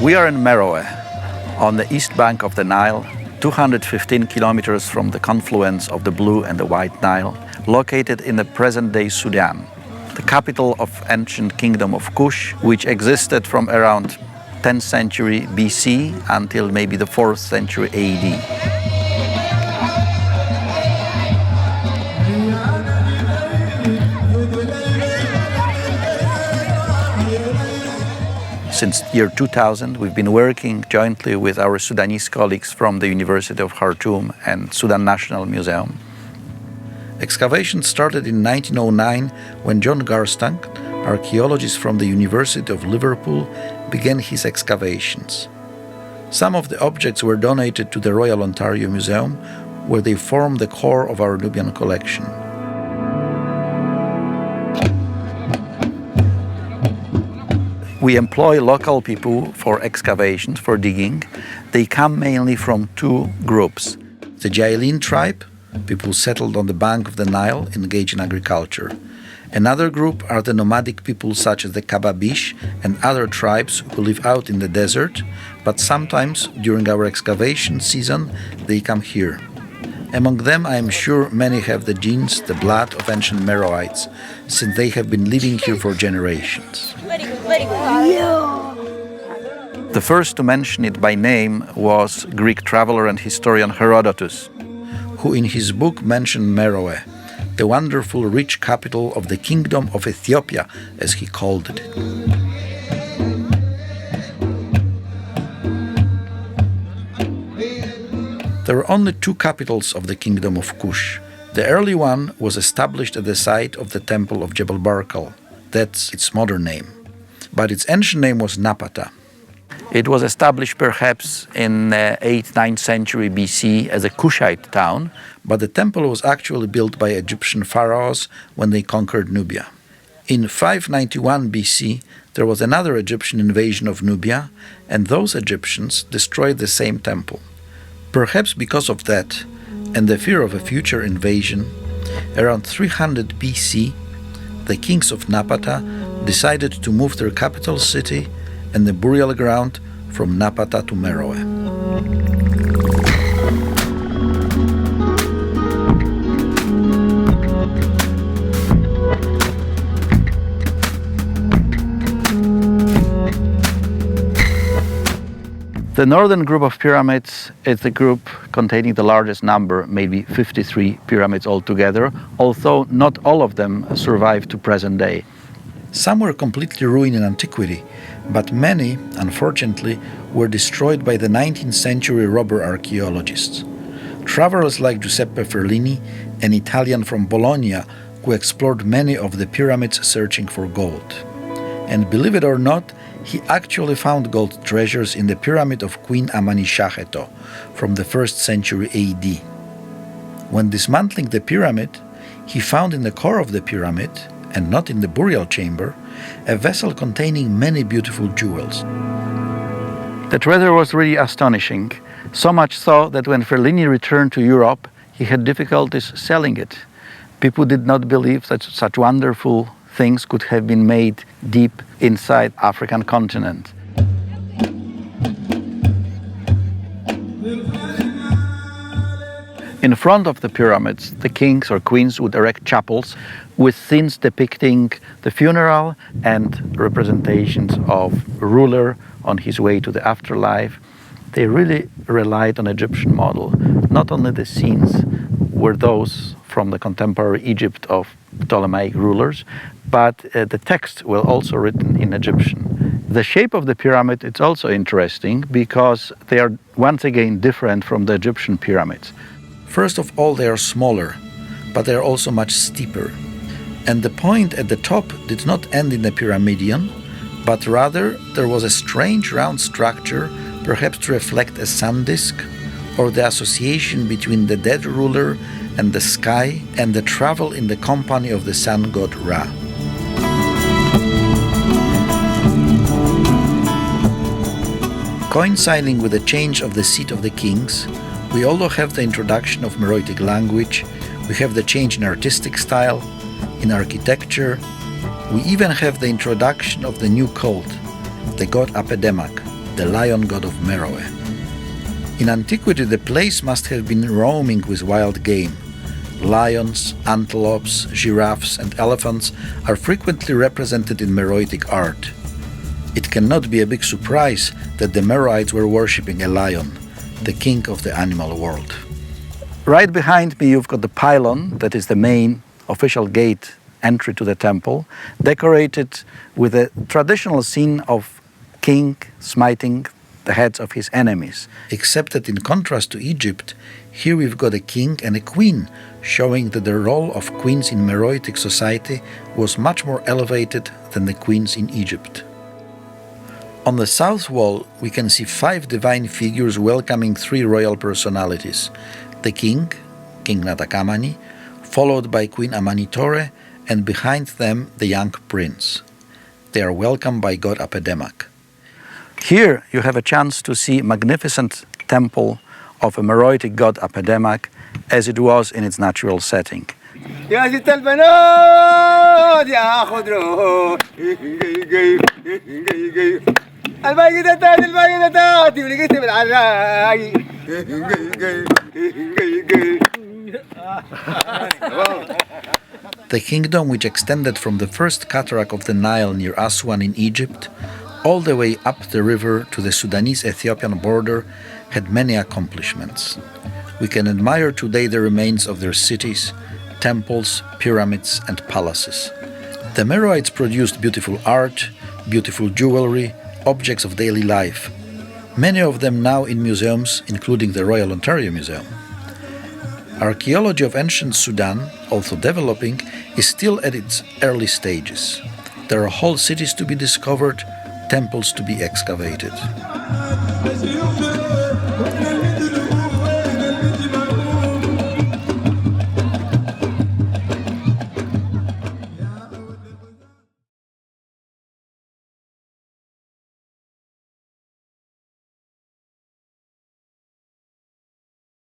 We are in Meroe, on the east bank of the Nile, 215 kilometers from the confluence of the Blue and the White Nile, located in the present-day Sudan, the capital of ancient kingdom of Kush, which existed from around 10th century BC until maybe the 4th century AD. Since year 2000, we've been working jointly with our Sudanese colleagues from the University of Khartoum and Sudan National Museum. Excavations started in 1909 when John Garstang, archaeologist from the University of Liverpool, began his excavations. Some of the objects were donated to the Royal Ontario Museum, where they form the core of our Nubian collection. We employ local people for excavations, for digging. They come mainly from two groups. The Jailin tribe, people settled on the bank of the Nile, engaged in agriculture. Another group are the nomadic people such as the Kababish and other tribes who live out in the desert, but sometimes during our excavation season they come here. Among them, I am sure many have the genes, the blood of ancient Meroites, since they have been living here for generations. The first to mention it by name was Greek traveler and historian Herodotus, who in his book mentioned Meroe, the wonderful rich capital of the kingdom of Ethiopia, as he called it. There were only two capitals of the kingdom of Kush. The early one was established at the site of the temple of Jebel Barkal. That's its modern name. But its ancient name was Napata. It was established perhaps in 8th, 9th century BC as a Kushite town, but the temple was actually built by Egyptian pharaohs when they conquered Nubia. In 591 BC, there was another Egyptian invasion of Nubia, and those Egyptians destroyed the same temple. Perhaps because of that, and the fear of a future invasion, around 300 BC, the kings of Napata decided to move their capital city and the burial ground from Napata to Meroe. The northern group of pyramids is the group containing the largest number, maybe 53 pyramids altogether, although not all of them survive to present day. Some were completely ruined in antiquity, but many, unfortunately, were destroyed by the 19th century robber archaeologists. Travelers like Giuseppe Ferlini, an Italian from Bologna, who explored many of the pyramids searching for gold. And believe it or not, he actually found gold treasures in the pyramid of Queen Amani-Shaheto from the 1st century AD. When dismantling the pyramid, he found in the core of the pyramid, and not in the burial chamber, a vessel containing many beautiful jewels. The treasure was really astonishing, so much so that when Ferlini returned to Europe, he had difficulties selling it. People did not believe that such wonderful things could have been made deep inside African continent. In front of the pyramids, the kings or queens would erect chapels with scenes depicting the funeral and representations of a ruler on his way to the afterlife. They really relied on Egyptian model. Not only the scenes were those from the contemporary Egypt of Ptolemaic rulers, but the texts were also written in Egyptian. The shape of the pyramid is also interesting because they are once again different from the Egyptian pyramids. First of all, they are smaller, but they are also much steeper. And the point at the top did not end in a pyramidion, but rather there was a strange round structure, perhaps to reflect a sun disk, or the association between the dead ruler and the sky and the travel in the company of the sun god Ra. Coinciding with the change of the seat of the kings, we also have the introduction of Meroitic language, we have the change in artistic style, in architecture, we even have the introduction of the new cult, the god Apedemak, the lion god of Meroe. In antiquity, the place must have been roaming with wild game. Lions, antelopes, giraffes, and elephants are frequently represented in Meroitic art. It cannot be a big surprise that the Meroites were worshipping a lion, the king of the animal world. Right behind me, you've got the pylon, that is the main official gate entry to the temple, decorated with a traditional scene of king smiting the heads of his enemies. Except that in contrast to Egypt, here we've got a king and a queen, showing that the role of queens in Meroitic society was much more elevated than the queens in Egypt. On the south wall, we can see 5 divine figures welcoming 3 royal personalities: the king, King Natakamani, followed by Queen Amanitore, and behind them the young prince. They are welcomed by god Apedemak. Here you have a chance to see a magnificent temple of a Meroitic god Apedemak as it was in its natural setting. The kingdom, which extended from the first cataract of the Nile near Aswan in Egypt all the way up the river to the Sudanese-Ethiopian border, had many accomplishments. We can admire today the remains of their cities, temples, pyramids, and palaces. The Meroites produced beautiful art, beautiful jewelry, objects of daily life, many of them now in museums, including the Royal Ontario Museum. Archaeology of ancient Sudan, although developing, is still at its early stages. There are whole cities to be discovered, temples to be excavated.